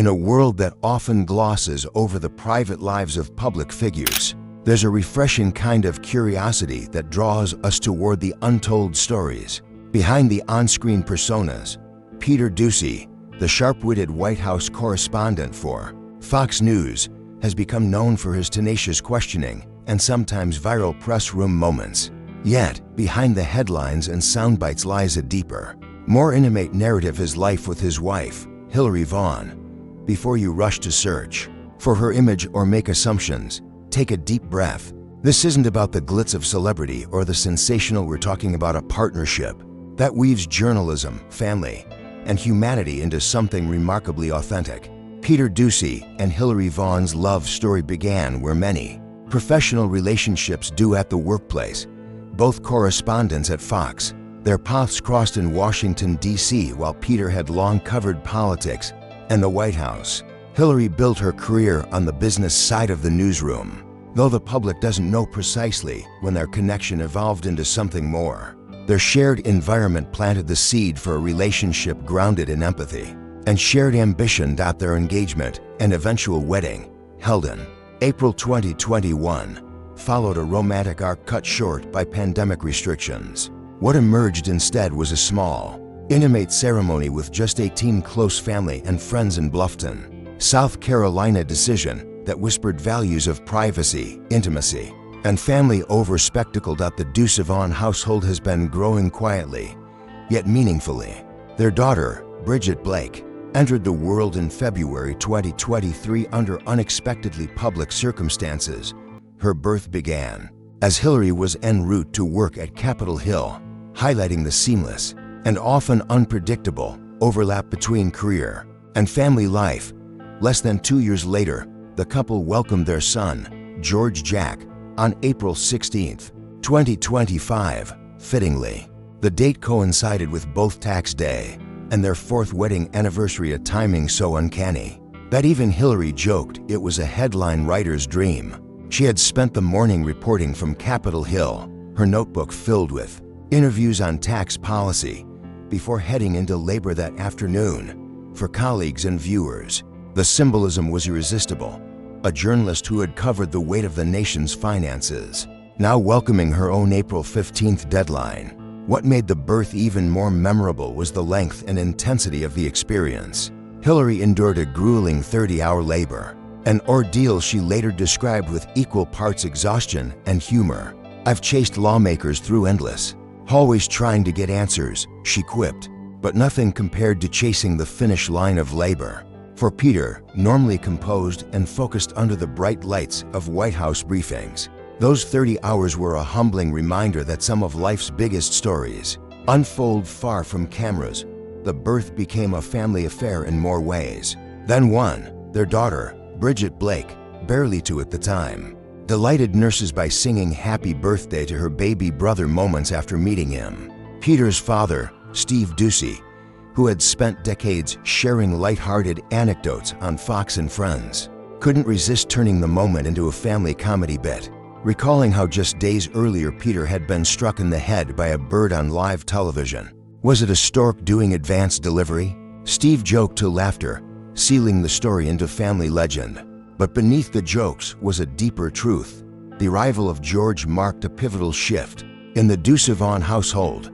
In a world that often glosses over the private lives of public figures, there's a refreshing kind of curiosity that draws us toward the untold stories behind the on-screen personas. Peter Doocy, the sharp-witted White House correspondent for Fox News, has become known for his tenacious questioning and sometimes viral press room moments. Yet, behind the headlines and soundbites lies a deeper, more intimate narrative: his life with his wife, Hillary Vaughn. Before you rush to search for her image or make assumptions, take a deep breath. This isn't about the glitz of celebrity or the sensational. We're talking about a partnership that weaves journalism, family, and humanity into something remarkably authentic. Peter Doocy and Hillary Vaughn's love story began where many professional relationships do, at the workplace. Both correspondents at Fox, their paths crossed in Washington, D.C. while Peter had long covered politics and the White House. Hillary built her career on the business side of the newsroom, though the public doesn't know precisely when their connection evolved into something more. Their shared environment planted the seed for a relationship grounded in empathy and shared ambition. Their engagement and eventual wedding, held in April 2021, followed a romantic arc cut short by pandemic restrictions. What emerged instead was a small, intimate ceremony with just 18 close family and friends in Bluffton, South Carolina. Decision that whispered values of privacy, intimacy, and family over spectacle. The Doocy Vaughn household has been growing quietly, yet meaningfully. Their daughter, Bridget Blake, entered the world in February 2023 under unexpectedly public circumstances. Her birth began as Hillary was en route to work at Capitol Hill, highlighting the seamless and often unpredictable overlap between career and family life. Less than 2 years later, the couple welcomed their son, George Jack, on April 16, 2025. Fittingly, the date coincided with both Tax Day and their 4th wedding anniversary, a timing so uncanny that even Hillary joked it was a headline writer's dream. She had spent the morning reporting from Capitol Hill, her notebook filled with interviews on tax policy, before heading into labor that afternoon. For colleagues and viewers, the symbolism was irresistible. A journalist who had covered the weight of the nation's finances, now welcoming her own April 15th deadline. What made the birth even more memorable was the length and intensity of the experience. Hillary endured a grueling 30-hour labor, an ordeal she later described with equal parts exhaustion and humor. "I've chased lawmakers through endless hallways trying to get answers," she quipped, "but nothing compared to chasing the finish line of labor." For Peter, normally composed and focused under the bright lights of White House briefings, those 30 hours were a humbling reminder that some of life's biggest stories unfold far from cameras. The birth became a family affair in more ways than one. Their daughter, Bridget Blake, barely 2 at the time, delighted nurses by singing happy birthday to her baby brother moments after meeting him. Peter's father, Steve Doocy, who had spent decades sharing lighthearted anecdotes on Fox and Friends, couldn't resist turning the moment into a family comedy bit, recalling how just days earlier Peter had been struck in the head by a bird on live television. Was it a stork doing advanced delivery? Steve joked to laughter, sealing the story into family legend. But beneath the jokes was a deeper truth. The arrival of George marked a pivotal shift in the Doocy Vaughn household.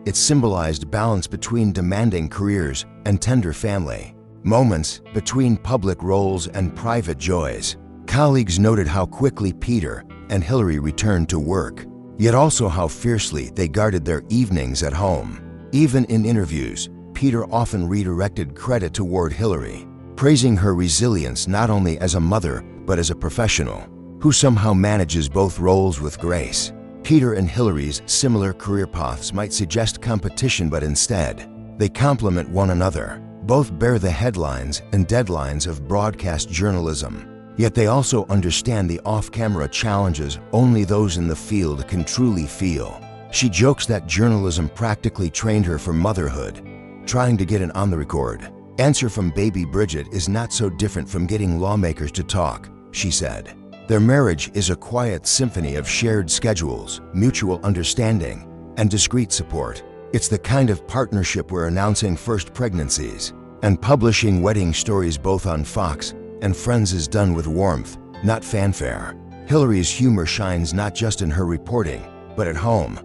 It symbolized balance between demanding careers and tender family moments, between public roles and private joys. Colleagues noted how quickly Peter and Hillary returned to work, yet also how fiercely they guarded their evenings at home. Even in interviews, Peter often redirected credit toward Hillary, praising her resilience not only as a mother but as a professional who somehow manages both roles with grace. Peter and Hillary's similar career paths might suggest competition, but instead, they complement one another. Both bear the headlines and deadlines of broadcast journalism, yet they also understand the off-camera challenges only those in the field can truly feel. She jokes that journalism practically trained her for motherhood, trying to get an on-the-record answer from baby Bridget is not so different from getting lawmakers to talk, she said. Their marriage is a quiet symphony of shared schedules, mutual understanding, and discreet support. It's the kind of partnership where announcing first pregnancies And publishing wedding stories both on Fox and Friends is done with warmth, not fanfare. Hillary's humor shines not just in her reporting, but at home.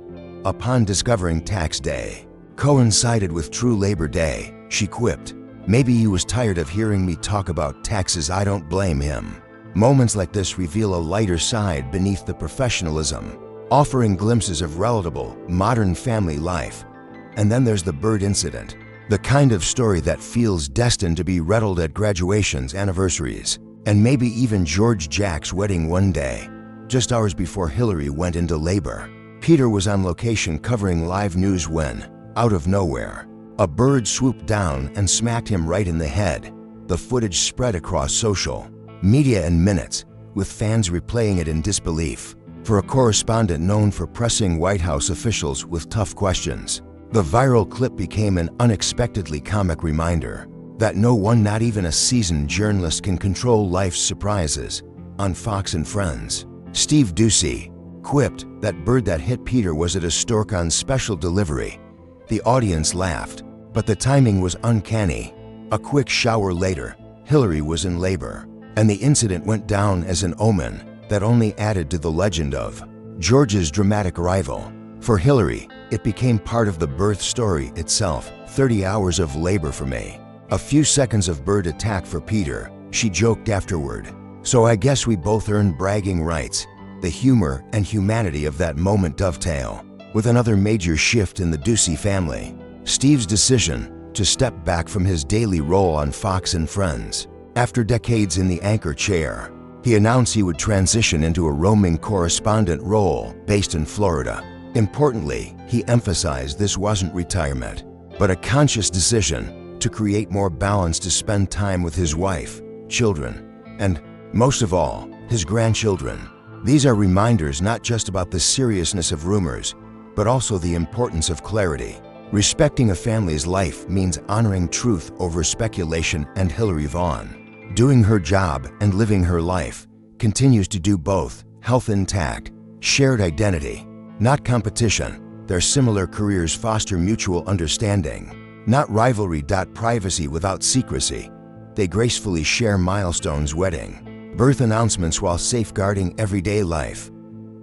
Upon discovering tax day coincided with True Labor Day, she quipped, "Maybe he was tired of hearing me talk about taxes. I don't blame him." Moments like this reveal a lighter side beneath the professionalism, offering glimpses of relatable, modern family life. And then there's the bird incident, the kind of story that feels destined to be retold at graduations, anniversaries, and maybe even George Jack's wedding one day. Just hours before Hillary went into labor, Peter was on location covering live news when, out of nowhere, a bird swooped down and smacked him right in the head. The footage spread across social media in minutes, with fans replaying it in disbelief. For a correspondent known for pressing White House officials with tough questions, the viral clip became an unexpectedly comic reminder that no one, not even a seasoned journalist, can control life's surprises. On Fox and Friends, Steve Doocy quipped that bird that hit Peter was at a stork on special delivery. The audience laughed, but the timing was uncanny. A quick shower later, Hillary was in labor, and the incident went down as an omen that only added to the legend of George's dramatic arrival. For Hillary, it became part of the birth story itself. 30 hours of labor for me. A few seconds of bird attack for Peter, she joked afterward. So I guess we both earned bragging rights. The humor and humanity of that moment dovetail with another major shift in the Doocy family: Steve's decision to step back from his daily role on Fox and Friends. After decades in the anchor chair, he announced he would transition into a roaming correspondent role based in Florida. Importantly, he emphasized this wasn't retirement, but a conscious decision to create more balance to spend time with his wife, children, and, most of all, his grandchildren. These are reminders not just about the seriousness of rumors, but also the importance of clarity. Respecting a family's life means honoring truth over speculation, and Hillary Vaughn, doing her job and living her life, continues to do both. Health intact, shared identity, not competition. Their similar careers foster mutual understanding, not rivalry. Privacy without secrecy. They gracefully share milestones, wedding, birth announcements, while safeguarding everyday life.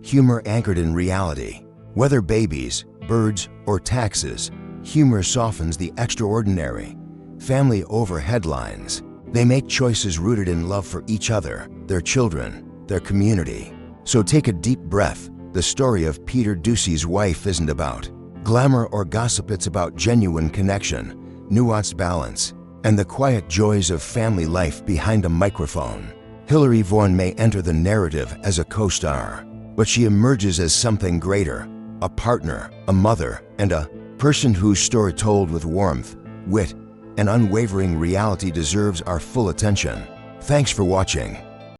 Humor anchored in reality. Whether babies, birds, or taxes, humor softens the extraordinary. Family over headlines. They make choices rooted in love for each other, their children, their community. So take a deep breath. The story of Peter Doocy's Wife isn't about glamour or gossip. It's about genuine connection, nuanced balance, and the quiet joys of family life behind a microphone. Hillary Vaughn may enter the narrative as a co-star, but she emerges as something greater: a partner, a mother, and a person whose story, told with warmth, wit, and unwavering reality, deserves our full attention. Thanks for watching.